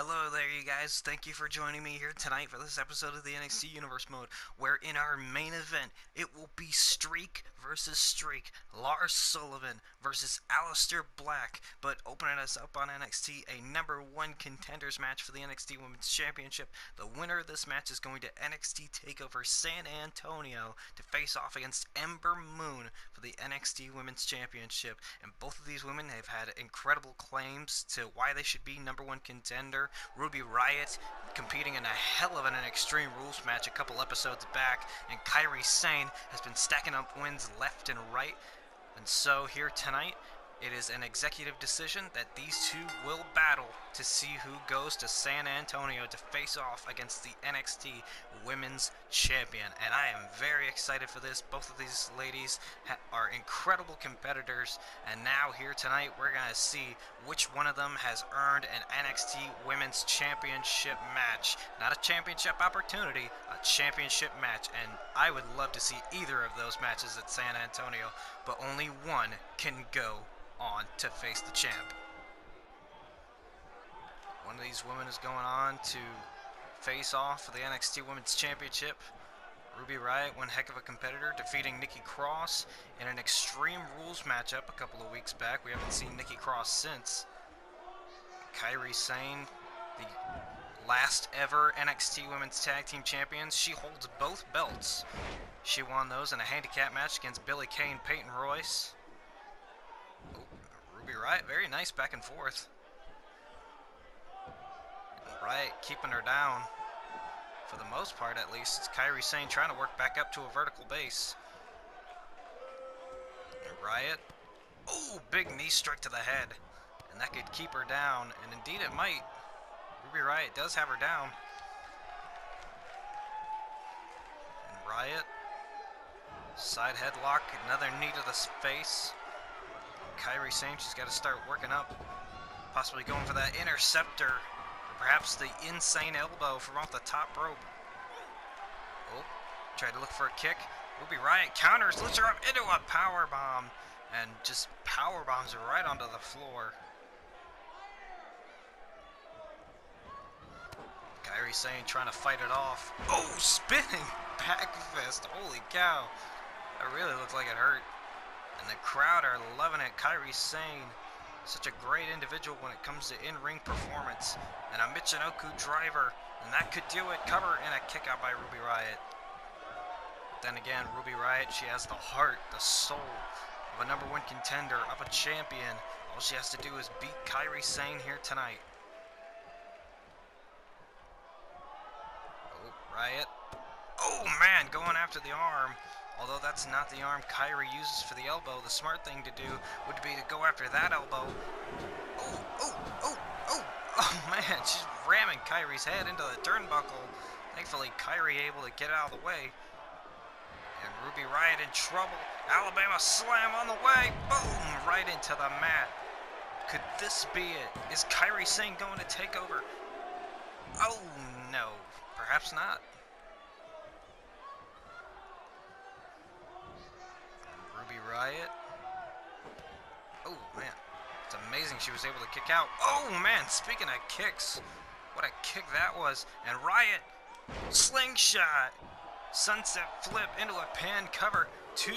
Hello there, you guys. Thank you for joining me here tonight for this episode of the NXT Universe Mode, where in our main event, it will be Streak versus Streak, Lars Sullivan versus Aliester Black. But opening us up on NXT, a #1 contenders match for the NXT Women's Championship. The winner of this match is going to NXT TakeOver San Antonio to face off against Ember Moon for the NXT Women's Championship. And both of these women have had incredible claims to why they should be #1 contender. Ruby Riott competing in a hell of an Extreme Rules match a couple episodes back, and Kairi Sane has been stacking up wins left and right. And so here tonight, it is an executive decision that these two will battle to see who goes to San Antonio to face off against the NXT Women's Champion. And I am very excited for this. Both of these ladies are incredible competitors. And now here tonight, we're going to see which one of them has earned an NXT Women's Championship match. Not a championship opportunity, a championship match. And I would love to see either of those matches at San Antonio. But only one can go on to face the champ. One of these women is going on to face off for the NXT Women's Championship. Ruby Riott, one heck of a competitor, defeating Nikki Cross in an Extreme Rules matchup a couple of weeks back. We haven't seen Nikki Cross since. Kairi Sane, the last ever NXT Women's Tag Team Champions. She holds both belts. She won those in a handicap match against Billie Kay and Peyton Royce. Ruby Riott, very nice back and forth. Riott keeping her down, for the most part at least. Kairi Sane trying to work back up to a vertical base. Riott, oh, big knee strike to the head, and that could keep her down, and indeed it might. Ruby Riott does have her down. And Riott, side headlock, another knee to the face. Kairi Sane, she's got to start working up, possibly going for that interceptor, or perhaps the insane elbow from off the top rope. Oh, tried to look for a kick. Ruby Riott counters, lifts her up into a power bomb, and just power bombs her right onto the floor. Kairi Sane trying to fight it off. Oh, spinning back fist, holy cow. That really looked like it hurt. And the crowd are loving it. Kairi Sane, such a great individual when it comes to in-ring performance. And a Michinoku driver, and that could do it. Cover and a kick out by Ruby Riott. But then again, Ruby Riott, she has the heart, the soul of a #1 contender, of a champion. All she has to do is beat Kairi Sane here tonight. Oh, Riott. Oh man, going after the arm. Although that's not the arm Kairi uses for the elbow, the smart thing to do would be to go after that elbow. Oh man, she's ramming Kairi's head into the turnbuckle. Thankfully, Kairi able to get out of the way. And Ruby Riott in trouble. Alabama slam on the way. Boom, right into the mat. Could this be it? Is Kairi Sane going to take over? Oh no, perhaps not. Ruby Riott. Oh man, it's amazing she was able to kick out. Oh man, speaking of kicks, what a kick that was. And Riott, slingshot, sunset flip into a pan cover, 2,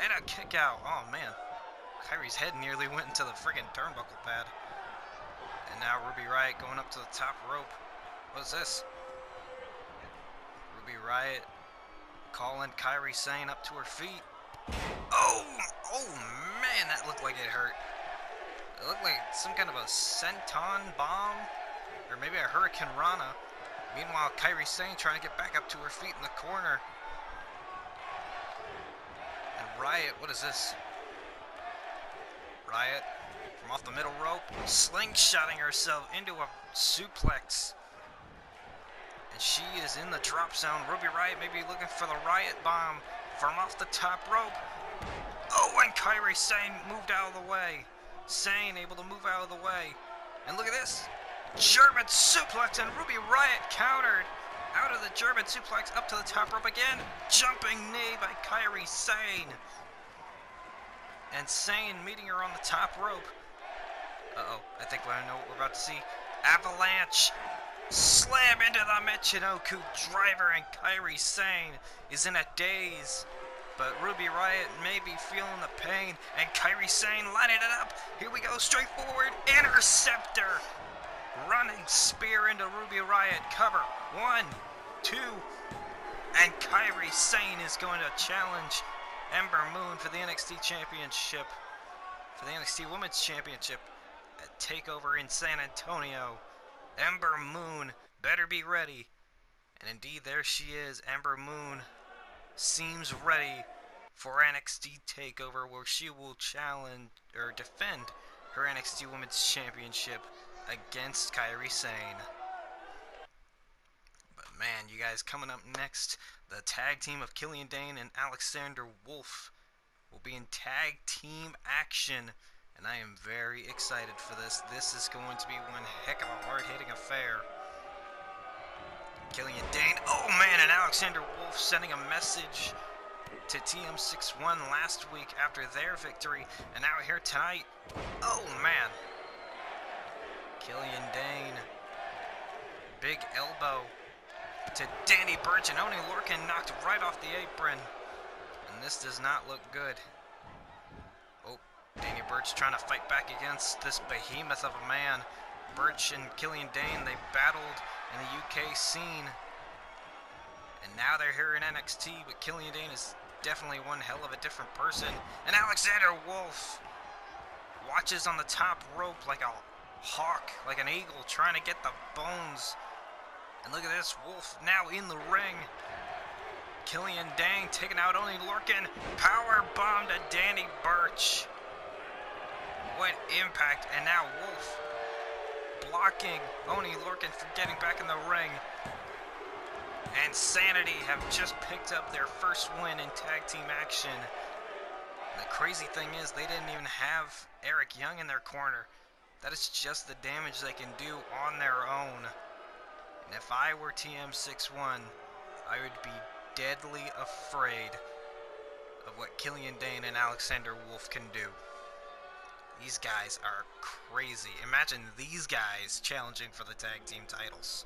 and a kick out. Oh man, Kairi's head nearly went into the friggin' turnbuckle pad. And now Ruby Riott going up to the top rope. What is this? Ruby Riott calling Kairi Sane up to her feet. Oh man, that looked like it hurt. It looked like some kind of a senton bomb, or maybe a Hurricane Rana. Meanwhile, Kairi Sane trying to get back up to her feet in the corner. And Riott, what is this? Riott, from off the middle rope, slingshotting herself into a suplex. And she is in the drop zone. Ruby Riott may be looking for the Riott bomb from off the top rope. Oh, and Kairi Sane moved out of the way. Sane able to move out of the way. And look at this. German suplex, and Ruby Riott countered out of the German suplex up to the top rope again. Jumping knee by Kairi Sane. And Sane meeting her on the top rope. Uh-oh, I think I know what we're about to see. Avalanche. Slam into the Michinoku driver, and Kairi Sane is in a daze. But Ruby Riott may be feeling the pain, and Kairi Sane lining it up. Here we go, straight forward, interceptor. Running spear into Ruby Riott, cover, 1, 2, and Kairi Sane is going to challenge Ember Moon for the NXT Championship, for the NXT Women's Championship at TakeOver in San Antonio. Ember Moon better be ready. And indeed, there she is. Ember Moon seems ready for NXT TakeOver, where she will challenge or defend her NXT Women's Championship against Kairi Sane. But man, you guys, coming up next, the tag team of Killian Dane and Alexander Wolf will be in tag team action. And I am very excited for this. This is going to be one heck of a hard-hitting affair. Killian Dane, oh man, and Alexander Wolf sending a message to TM61 last week after their victory. And now here tonight, oh man. Killian Dane, big elbow to Danny Burch, and Oney Lorcan knocked right off the apron. And this does not look good. Danny Burch trying to fight back against this behemoth of a man. Burch and Killian Dane, they battled in the UK scene. And now they're here in NXT, but Killian Dane is definitely one hell of a different person. And Alexander Wolf watches on the top rope like a hawk, like an eagle, trying to get the bones. And look at this, Wolf now in the ring. Killian Dane taking out Oney Lorcan. Power bomb to Danny Burch. What impact, and now Wolf blocking Oney Lorcan from getting back in the ring. And Sanity have just picked up their first win in tag team action. And the crazy thing is, they didn't even have Eric Young in their corner. That is just the damage they can do on their own. And if I were TM61, I would be deadly afraid of what Killian Dane and Alexander Wolf can do. These guys are crazy. Imagine these guys challenging for the tag team titles.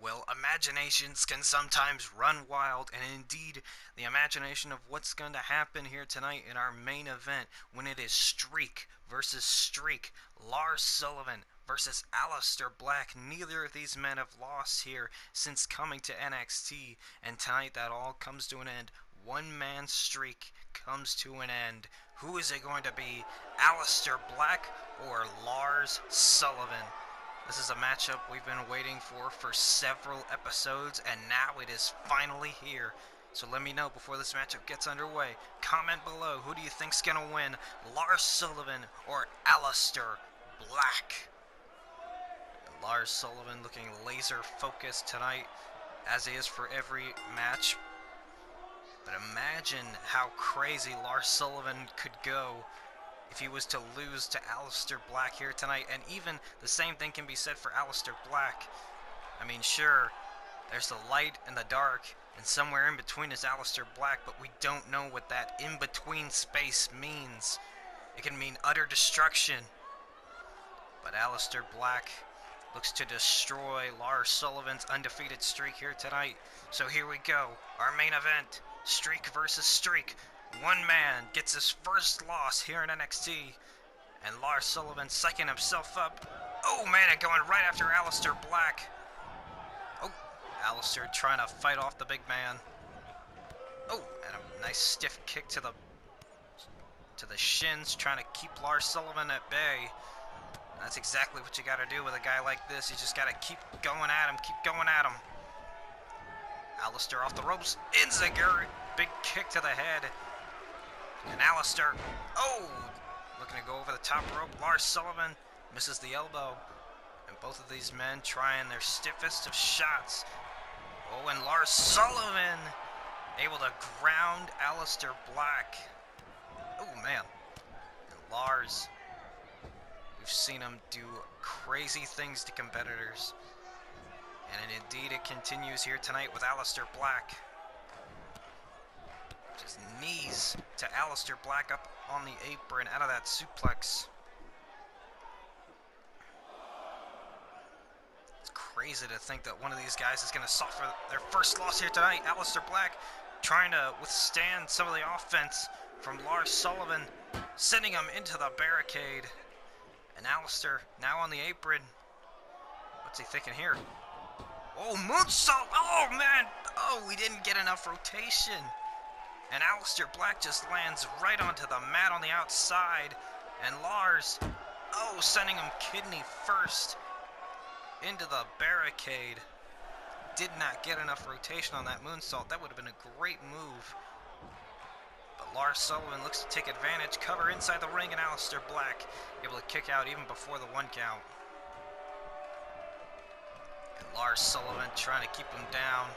Well, imaginations can sometimes run wild, and indeed, the imagination of what's going to happen here tonight in our main event, when it is Streak versus Streak, Lars Sullivan versus Aliester Black. Neither of these men have lost here since coming to NXT, and tonight that all comes to an end. One-man streak comes to an end. Who is it going to be, Aliester Black or Lars Sullivan? This is a matchup we've been waiting for several episodes, and now it is finally here. So let me know before this matchup gets underway. Comment below, who do you think's gonna win, Lars Sullivan or Aliester Black? Lars Sullivan looking laser focused tonight, as he is for every match. But imagine how crazy Lars Sullivan could go if he was to lose to Aliester Black here tonight. And even the same thing can be said for Aliester Black. I mean, sure, there's the light and the dark, and somewhere in between is Aliester Black, but we don't know what that in-between space means. It can mean utter destruction. But Aliester Black looks to destroy Lars Sullivan's undefeated streak here tonight. So here we go, our main event, Streak versus Streak. One man gets his first loss here in NXT, and Lars Sullivan psyching himself up. Oh man, and going right after Aliester Black. Oh, Aliester trying to fight off the big man. Oh, and a nice stiff kick to the shins, trying to keep Lars Sullivan at bay. That's exactly what you got to do with a guy like this. You just got to keep going at him, keep going at him. Aliester off the ropes, Inzaguri, big kick to the head. And Aliester, oh, looking to go over the top rope. Lars Sullivan misses the elbow. And both of these men trying their stiffest of shots. Oh, and Lars Sullivan able to ground Aliester Black. Oh, man. And Lars, we've seen him do crazy things to competitors. And indeed it continues here tonight with Aliester Black. Just knees to Aliester Black up on the apron out of that suplex. It's crazy to think that one of these guys is going to suffer their first loss here tonight. Aliester Black trying to withstand some of the offense from Lars Sullivan, sending him into the barricade. And Aliester now on the apron. What's he thinking here? Oh, moonsault! Oh, man! Oh, we didn't get enough rotation. And Aliester Black just lands right onto the mat on the outside. And Lars, oh, sending him kidney first into the barricade. Did not get enough rotation on that moonsault. That would have been a great move. But Lars Sullivan looks to take advantage, cover inside the ring, and Aliester Black able to kick out even before the 1 count. And Lars Sullivan trying to keep him down.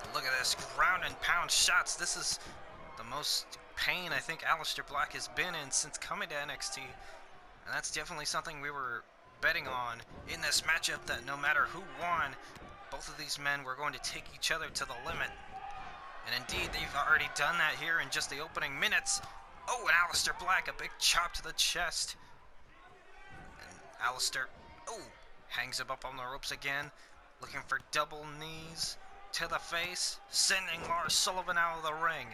And look at this, ground and pound shots. This is the most pain I think Aliester Black has been in since coming to NXT. And that's definitely something we were betting on in this matchup, that no matter who won, both of these men were going to take each other to the limit. And indeed, they've already done that here in just the opening minutes. Oh, and Aliester Black, a big chop to the chest. And Aliester, oh, hangs him up on the ropes again, looking for double knees to the face, sending Lars Sullivan out of the ring.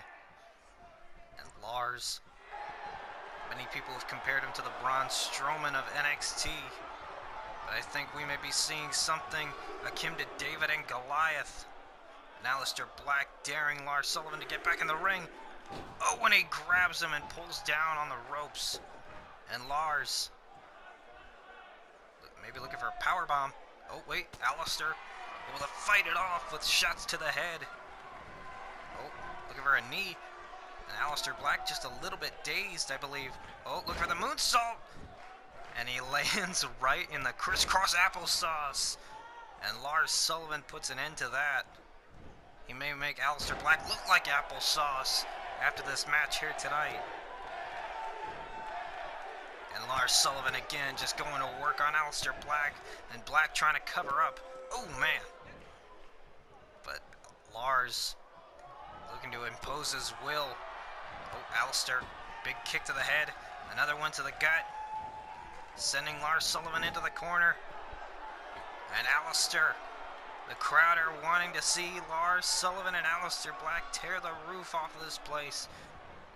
And Lars, many people have compared him to the Braun Strowman of NXT. But I think we may be seeing something akin to David and Goliath. And Aliester Black daring Lars Sullivan to get back in the ring. Oh, when he grabs him and pulls down on the ropes. And Lars, maybe looking for a powerbomb. Oh, wait, Aliester able to fight it off with shots to the head. Oh, looking for a knee. And Aliester Black just a little bit dazed, I believe. Oh, look for the moonsault. And he lands right in the crisscross applesauce. And Lars Sullivan puts an end to that. He may make Aliester Black look like applesauce after this match here tonight. And Lars Sullivan again just going to work on Aliester Black. And Black trying to cover up. Oh, man. But Lars looking to impose his will. Oh, Aliester, big kick to the head. Another one to the gut. Sending Lars Sullivan into the corner. And Aliester, the crowd are wanting to see Lars Sullivan and Aliester Black tear the roof off of this place.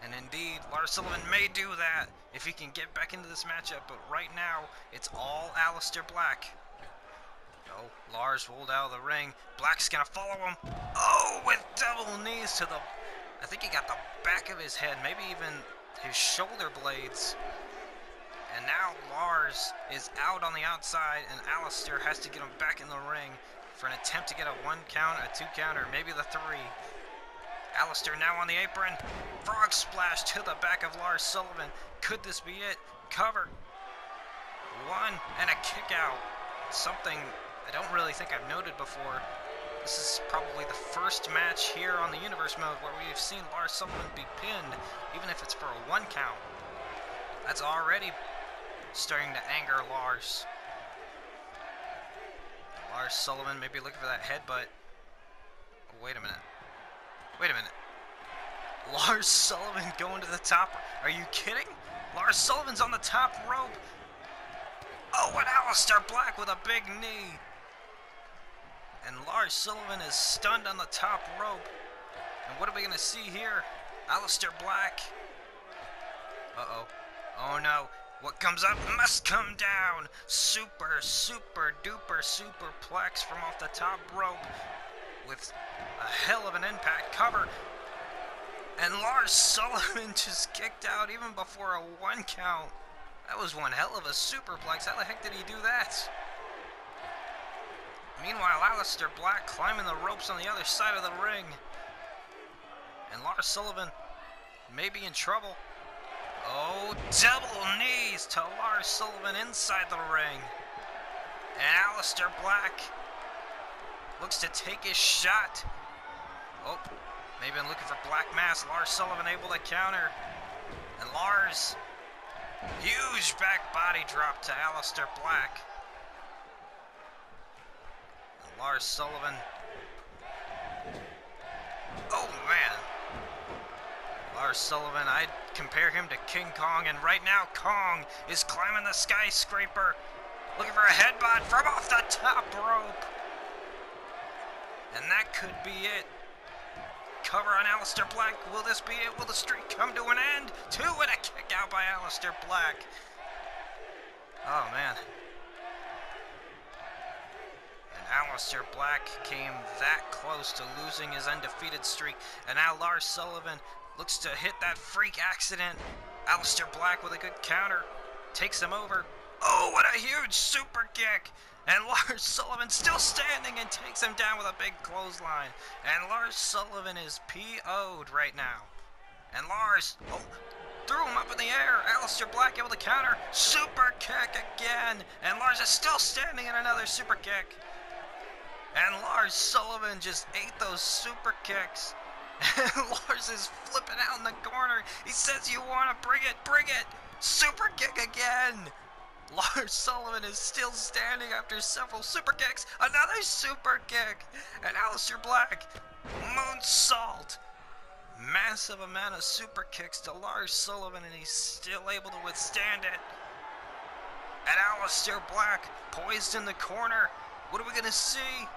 And indeed, Lars Sullivan may do that if he can get back into this matchup. But right now, it's all Aliester Black. Oh, Lars rolled out of the ring. Black's going to follow him. Oh, with double knees to the... I think he got the back of his head, maybe even his shoulder blades. And now Lars is out on the outside, and Aliester has to get him back in the ring for an attempt to get a 1 count, a 2 count, or maybe the 3. Aliester now on the apron. Frog splash to the back of Lars Sullivan. Could this be it? Cover. 1 and a kick out. Something I don't really think I've noted before. This is probably the first match here on the Universe mode where we've seen Lars Sullivan be pinned, even if it's for a 1 count. That's already starting to anger Lars. Lars Sullivan maybe looking for that headbutt. Oh, wait a minute. Wait a minute. Lars Sullivan going to the top. Are you kidding? Lars Sullivan's on the top rope. Oh, and Aliester Black with a big knee. And Lars Sullivan is stunned on the top rope. And what are we going to see here? Aliester Black. Uh-oh. Oh, no. What comes up must come down. Super, super duper superplex from off the top rope with a hell of an impact cover. And Lars Sullivan just kicked out even before a 1 count. That was one hell of a superplex. How the heck did he do that? Meanwhile, Aliester Black climbing the ropes on the other side of the ring. And Lars Sullivan may be in trouble. Oh, double knees to Lars Sullivan inside the ring. And Aliester Black looks to take his shot. Oh, maybe I'm looking for Black Mass. Lars Sullivan able to counter. And Lars, huge back body drop to Aliester Black. And Lars Sullivan. Oh, man. Lars Sullivan, I'd compare him to King Kong, and right now Kong is climbing the skyscraper, looking for a headbutt from off the top rope. And that could be it. Cover on Aliester Black. Will this be it? Will the streak come to an end? 2 and a kick out by Aliester Black. Oh, man. And Aliester Black came that close to losing his undefeated streak. And now Lars Sullivan looks to hit that freak accident. Aliester Black with a good counter. Takes him over. Oh, what a huge super kick. And Lars Sullivan still standing and takes him down with a big clothesline. And Lars Sullivan is PO'd right now. And Lars, threw him up in the air. Aliester Black able to counter. Super kick again. And Lars is still standing in another super kick. And Lars Sullivan just ate those super kicks. And Lars is flipping out in the corner. He says, you want to bring it, bring it. Super kick again. Lars Sullivan is still standing after several super kicks. Another super kick. And Aliester Black, moonsault. Massive amount of super kicks to Lars Sullivan, and he's still able to withstand it. And Aliester Black, poised in the corner. What are we going to see?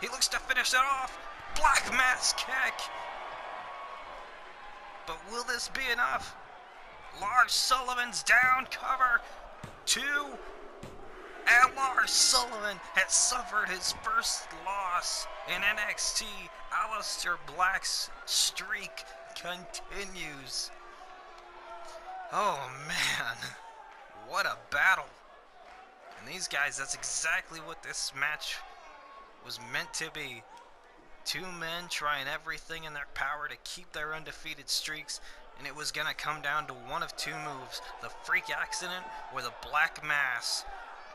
He looks to finish it off. Black mass kick. But will this be enough? Lars Sullivan's down, cover. 2, and Lars Sullivan has suffered his first loss in NXT. Aliester Black's streak continues. Oh man, what a battle. And these guys, that's exactly what this match was meant to be. 2 men trying everything in their power to keep their undefeated streaks. And it was going to come down to one of 2 moves, the freak accident or the black mass.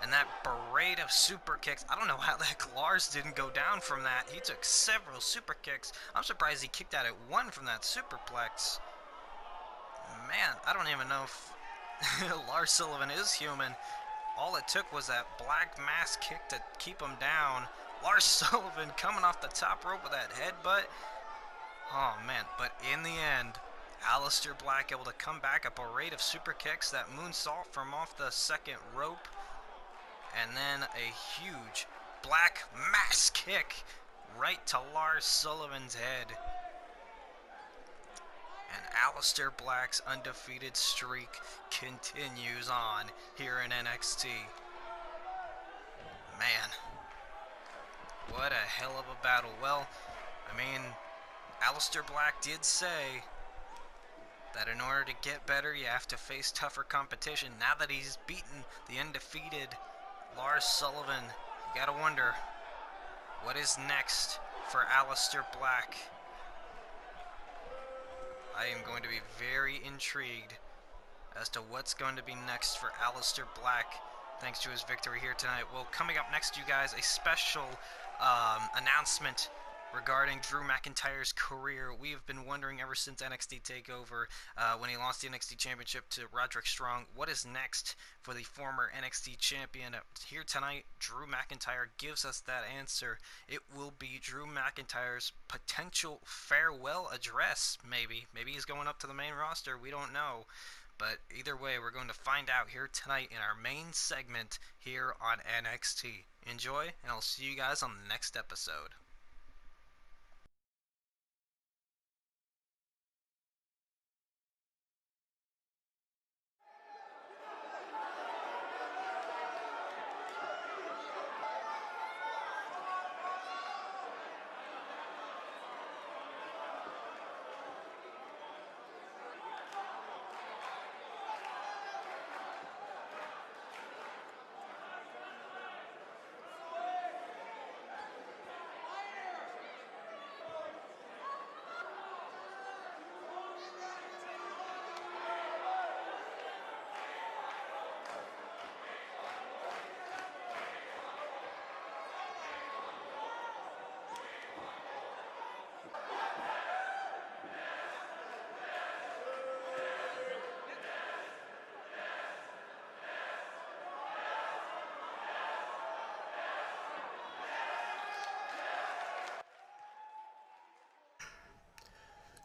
And that parade of super kicks, I don't know how the heck Lars didn't go down from that. He took several super kicks. I'm surprised he kicked out at 1 from that superplex. Man, I don't even know if Lars Sullivan is human. All it took was that black mass kick to keep him down. Lars Sullivan coming off the top rope with that headbutt. Oh man, but in the end, Aliester Black able to come back, a parade of super kicks, that moonsault from off the second rope, and then a huge black mass kick right to Lars Sullivan's head. And Aliester Black's undefeated streak continues on here in NXT. Man, what a hell of a battle. Well, I mean, Aliester Black did say that in order to get better, you have to face tougher competition. Now that he's beaten the undefeated Lars Sullivan, you gotta wonder, what is next for Aliester Black? I am going to be very intrigued as to what's going to be next for Aliester Black, thanks to his victory here tonight. Well, coming up next, you guys, a special announcement regarding Drew McIntyre's career. We have been wondering ever since NXT TakeOver, when he lost the NXT Championship to Roderick Strong, what is next for the former NXT Champion? Here tonight, Drew McIntyre gives us that answer. It will be Drew McIntyre's potential farewell address, maybe. Maybe he's going up to the main roster, we don't know. But either way, we're going to find out here tonight in our main segment here on NXT. Enjoy, and I'll see you guys on the next episode.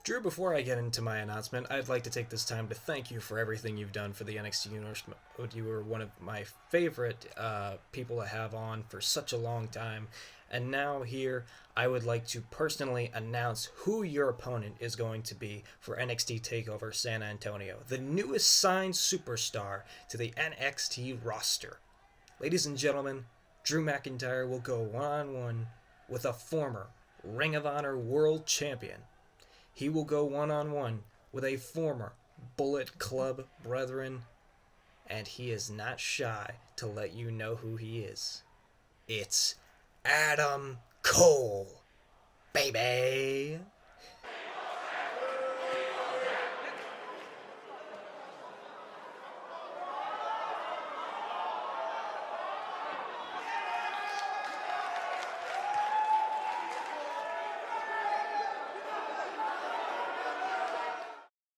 Drew, before I get into my announcement, I'd like to take this time to thank you for everything you've done for the NXT Universe Mode. You were one of my favorite people to have on for such a long time. And now, here, I would like to personally announce who your opponent is going to be for NXT TakeOver San Antonio, the newest signed superstar to the NXT roster. Ladies and gentlemen, Drew McIntyre will go one-on-one with a former Ring of Honor World Champion. He will go one-on-one with a former Bullet Club brethren, and he is not shy to let you know who he is. It's Adam Cole, baby!